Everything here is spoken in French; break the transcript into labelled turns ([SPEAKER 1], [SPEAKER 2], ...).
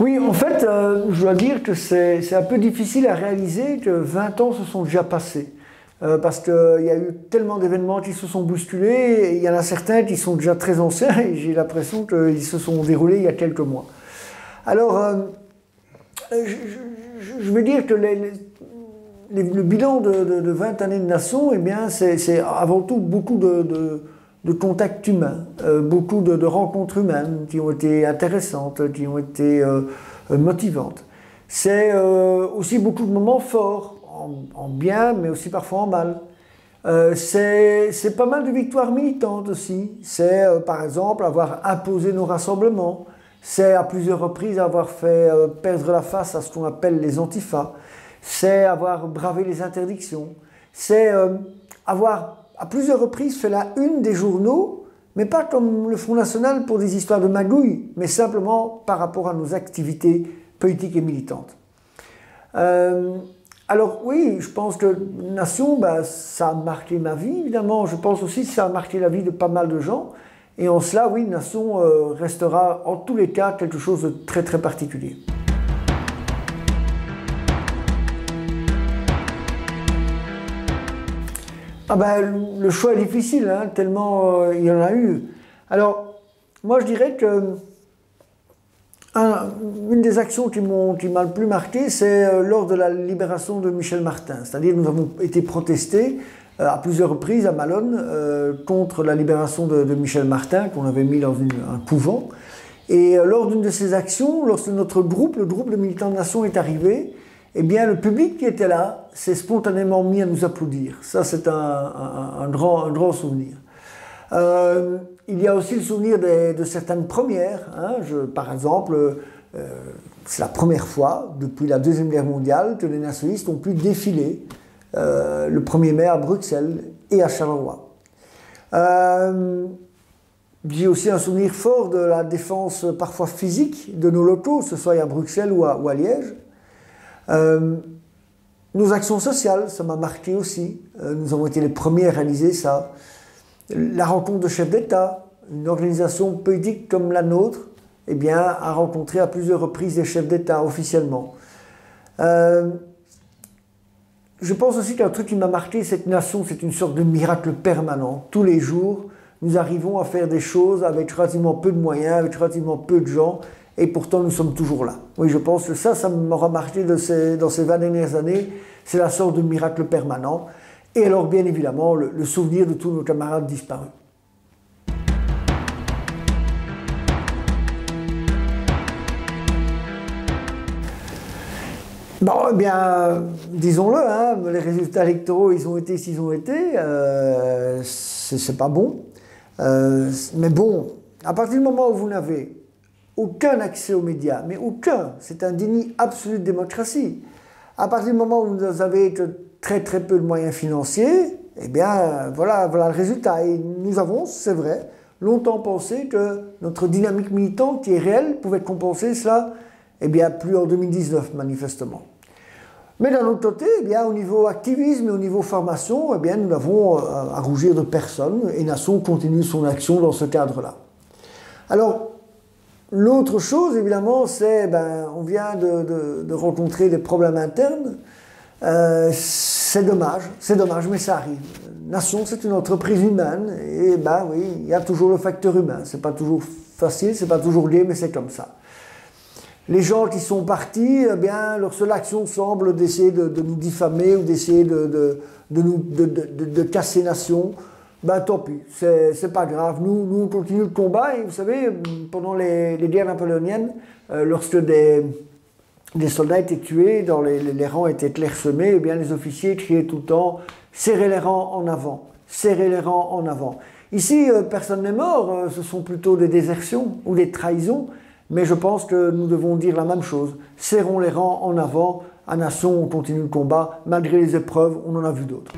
[SPEAKER 1] Oui, en fait, je dois dire que c'est un peu difficile à réaliser que 20 ans se sont déjà passés. Parce qu'il y a eu tellement d'événements qui se sont bousculés, et il y en a certains qui sont déjà très anciens, et j'ai l'impression qu'ils se sont déroulés il y a quelques mois. Alors, je veux dire que le bilan de 20 années de nation, eh bien, c'est avant tout beaucoup de contacts humains, beaucoup de rencontres humaines qui ont été intéressantes, qui ont été motivantes. C'est aussi beaucoup de moments forts, en bien, mais aussi parfois en mal. C'est pas mal de victoires militantes aussi. C'est par exemple avoir imposé nos rassemblements. C'est à plusieurs reprises avoir fait perdre la face à ce qu'on appelle les antifas. C'est avoir bravé les interdictions. C'est avoir à plusieurs reprises fait la une des journaux, mais pas comme le Front National pour des histoires de magouilles, mais simplement par rapport à nos activités politiques et militantes. Alors oui, je pense que Nation, ça a marqué ma vie, évidemment. Je pense aussi que ça a marqué la vie de pas mal de gens. Et en cela, oui, Nation restera en tous les cas quelque chose de très très particulier. Le choix est difficile, hein, tellement il y en a eu. Alors, moi je dirais que une des actions qui m'a le plus marqué, c'est lors de la libération de Michel Martin. C'est-à-dire que nous avons été protestés à plusieurs reprises à Malone contre la libération de Michel Martin, qu'on avait mis dans un couvent. Et lors d'une de ces actions, lorsque notre groupe, le groupe de militants de Nation est arrivé, eh bien, le public qui était là s'est spontanément mis à nous applaudir. Ça, c'est un grand souvenir. Il y a aussi le souvenir de certaines premières. Hein. Par exemple, c'est la première fois depuis la Deuxième Guerre mondiale que les nationalistes ont pu défiler le 1er mai à Bruxelles et à Charleroi. J'ai aussi un souvenir fort de la défense parfois physique de nos locaux, que ce soit à Bruxelles ou à Liège. Nos actions sociales, ça m'a marqué aussi. Nous avons été les premiers à réaliser ça. La rencontre de chefs d'État, une organisation politique comme la nôtre, eh bien, a rencontré à plusieurs reprises des chefs d'État officiellement. Je pense aussi qu'un truc qui m'a marqué, cette nation, c'est une sorte de miracle permanent. Tous les jours, nous arrivons à faire des choses avec relativement peu de moyens, avec relativement peu de gens, et pourtant nous sommes toujours là. Oui, je pense que ça m'aura marqué dans ces 20 dernières années, c'est la sorte de miracle permanent. Et alors, bien évidemment, le souvenir de tous nos camarades disparus. Bon, eh bien, disons-le, hein, les résultats électoraux, ils ont été s'ils ont été, c'est pas bon. Mais bon, à partir du moment où vous n'avez aucun accès aux médias, mais aucun, c'est un déni absolu de démocratie. À partir du moment où vous avez très très peu de moyens financiers, eh bien voilà le résultat. Et nous avons, c'est vrai, longtemps pensé que notre dynamique militante qui est réelle pouvait compenser cela, eh bien plus en 2019 manifestement. Mais d'un autre côté, eh bien, au niveau activisme et au niveau formation, eh bien, nous n'avons à rougir de personne et Nation continue son action dans ce cadre-là. Alors, l'autre chose, évidemment, c'est, on vient de rencontrer des problèmes internes. C'est dommage, mais ça arrive. Nation, c'est une entreprise humaine, et oui, il y a toujours le facteur humain. C'est pas toujours facile, c'est pas toujours gai, mais c'est comme ça. Les gens qui sont partis, eh bien, leur seule action semble d'essayer de nous diffamer ou d'essayer de casser Nation. Tant pis, c'est pas grave. Nous, on continue le combat, et vous savez, pendant les guerres napoléoniennes, lorsque des soldats étaient tués, les rangs étaient clairsemés, eh bien, les officiers criaient tout le temps « serrez les rangs en avant, serrez les rangs en avant ». Ici, personne n'est mort, ce sont plutôt des désertions ou des trahisons, mais je pense que nous devons dire la même chose. Serrons les rangs en avant, à Nation, on continue le combat, malgré les épreuves, on en a vu d'autres.